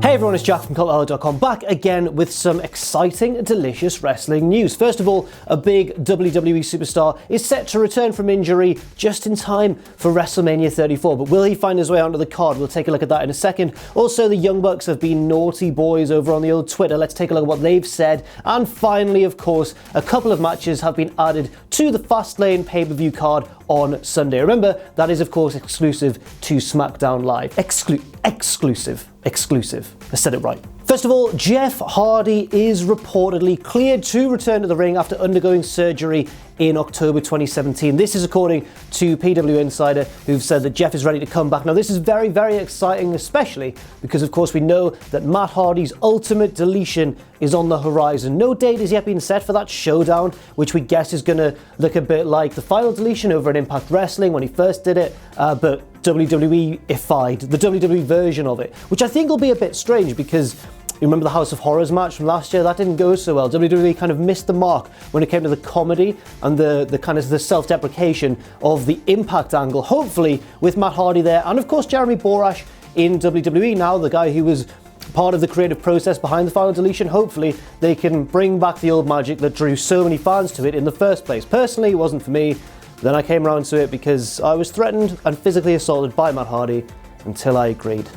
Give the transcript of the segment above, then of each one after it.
Hey everyone, it's Jack from CultHello.com, back again with some exciting, delicious wrestling news. First of all, a big WWE superstar is set to return from injury just in time for WrestleMania 34. But will he find his way onto the card? We'll take a look at that in a second. Also, the Young Bucks have been naughty boys over on the old Twitter. Let's take a look at what they've said. And finally, of course, a couple of matches have been added to the Fastlane pay-per-view card on Sunday. Remember, that is of course exclusive to SmackDown Live. Exclusive. I said it right. First of all, Jeff Hardy is reportedly cleared to return to the ring after undergoing surgery in October 2017. This is according to PW Insider, who've said that Jeff is ready to come back. Now, this is very, very exciting, especially because, of course, we know that Matt Hardy's ultimate deletion is on the horizon. No date has yet been set for that showdown, which we guess is going to look a bit like the final deletion over at Impact Wrestling when he first did it, but WWE-ified, the WWE version of it, which I think will be a bit strange because you remember the House of Horrors match from last year? That didn't go so well. WWE kind of missed the mark when it came to the comedy and the kind of the self-deprecation of the Impact angle. Hopefully, with Matt Hardy there, and of course Jeremy Borash in WWE now, the guy who was part of the creative process behind the final deletion, hopefully they can bring back the old magic that drew so many fans to it in the first place. Personally, it wasn't for me. Then I came around to it because I was threatened and physically assaulted by Matt Hardy until I agreed.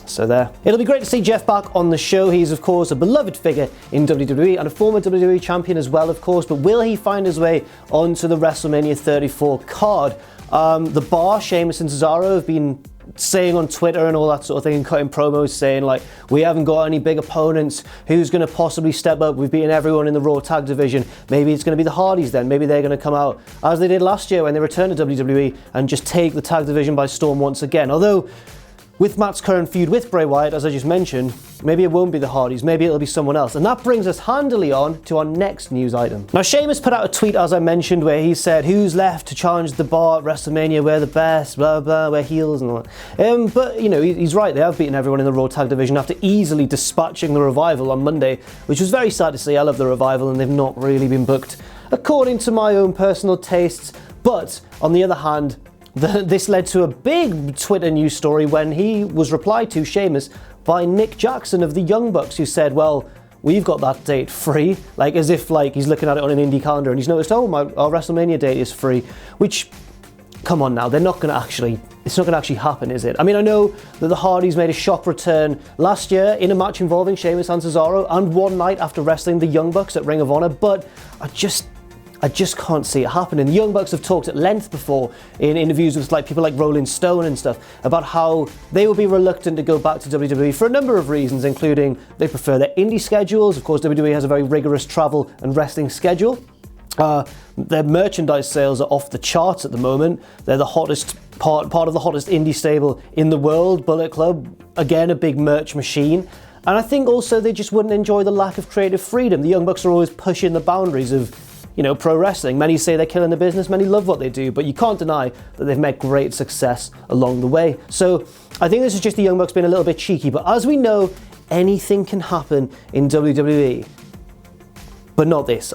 So there. It'll be great to see Jeff back on the show. He's, of course, a beloved figure in WWE and a former WWE champion as well, of course. But will he find his way onto the WrestleMania 34 card? The Bar, Sheamus and Cesaro have been saying on Twitter and all that sort of thing, and cutting promos saying like, we haven't got any big opponents, who's going to possibly step up, we've beaten everyone in the Raw tag division, maybe it's going to be the Hardys then, maybe they're going to come out as they did last year when they returned to WWE and just take the tag division by storm once again. Although with Matt's current feud with Bray Wyatt, as I just mentioned, maybe it won't be the Hardys, maybe it'll be someone else. And that brings us handily on to our next news item. Now, Sheamus put out a tweet, as I mentioned, where he said, who's left to challenge the Bar at WrestleMania, we're the best, blah, blah, we're heels and all that. But, you know, he's right, they have beaten everyone in the Raw tag division after easily dispatching the Revival on Monday, which was very sad to see. I love the Revival and they've not really been booked according to my own personal tastes. But, on the other hand, this led to a big Twitter news story when he was replied to, Sheamus, by Nick Jackson of the Young Bucks, who said, well, we've got that date free, like as if like he's looking at it on an indie calendar and he's noticed, oh, our WrestleMania date is free, which, come on now, it's not going to actually happen, is it? I mean, I know that the Hardys made a shock return last year in a match involving Sheamus and Cesaro and one night after wrestling the Young Bucks at Ring of Honor, but I just can't see it happening. The Young Bucks have talked at length before in interviews with like people like Rolling Stone and stuff about how they will be reluctant to go back to WWE for a number of reasons, including they prefer their indie schedules. Of course, WWE has a very rigorous travel and wrestling schedule. Their merchandise sales are off the charts at the moment. They're the hottest part of the hottest indie stable in the world. Bullet Club, again, a big merch machine. And I think also they just wouldn't enjoy the lack of creative freedom. The Young Bucks are always pushing the boundaries of, you know, pro wrestling. Many say they're killing the business, many love what they do, but you can't deny that they've met great success along the way. So I think this is just the Young Bucks being a little bit cheeky, but as we know, anything can happen in WWE. But not this.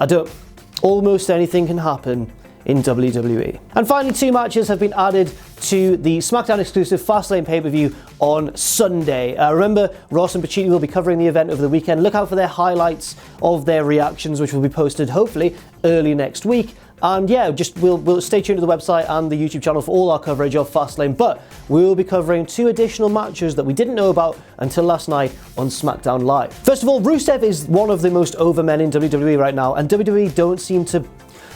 Almost anything can happen in WWE. And finally, 2 matches have been added to the SmackDown exclusive Fastlane pay-per-view on Sunday. Remember, Ross and Pacitti will be covering the event over the weekend. Look out for their highlights of their reactions, which will be posted hopefully early next week. And yeah, we'll stay tuned to the website and the YouTube channel for all our coverage of Fastlane. But we will be covering 2 additional matches that we didn't know about until last night on SmackDown Live. First of all, Rusev is one of the most over men in WWE right now, and WWE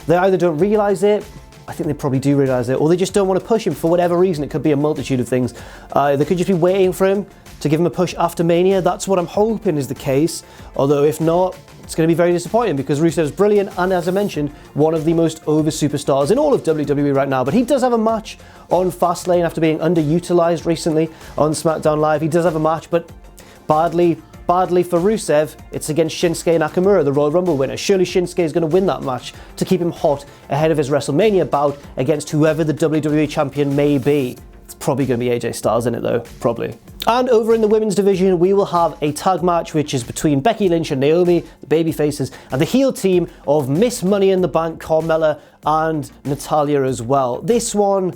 they either don't realise it, I think they probably do realise it, or they just don't want to push him for whatever reason. It could be a multitude of things. They could just be waiting for him to give him a push after Mania. That's what I'm hoping is the case. Although if not, it's going to be very disappointing because Rusev's brilliant and, as I mentioned, one of the most over superstars in all of WWE right now. But he does have a match on Fastlane after being underutilised recently on SmackDown Live. He does have a match, but badly for Rusev, it's against Shinsuke Nakamura, the Royal Rumble winner. Surely Shinsuke is going to win that match to keep him hot ahead of his WrestleMania bout against whoever the WWE champion may be. It's probably going to be AJ Styles in it though, probably. And over in the women's division, we will have a tag match which is between Becky Lynch and Naomi, the babyfaces, and the heel team of Miss Money in the Bank, Carmella, and Natalya as well. This one,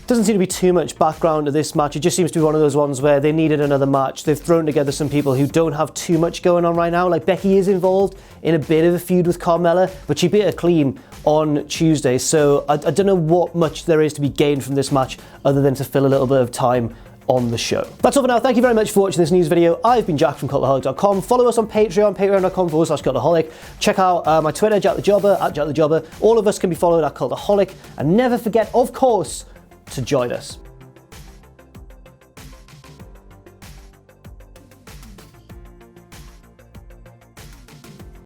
Doesn't seem to be too much background to this match. It just seems to be one of those ones where they needed another match. They've thrown together some people who don't have too much going on right now. Like, Becky is involved in a bit of a feud with Carmella, but she beat her clean on Tuesday. So I don't know what much there is to be gained from this match other than to fill a little bit of time on the show. That's all for now. Thank you very much for watching this news video. I've been Jack from cultaholic.com. Follow us on Patreon, patreon.com/cultaholic. Check out my Twitter, Jack the Jobber, @JackTheJobber. All of us can be followed at Cultaholic. And never forget, of course, to join us.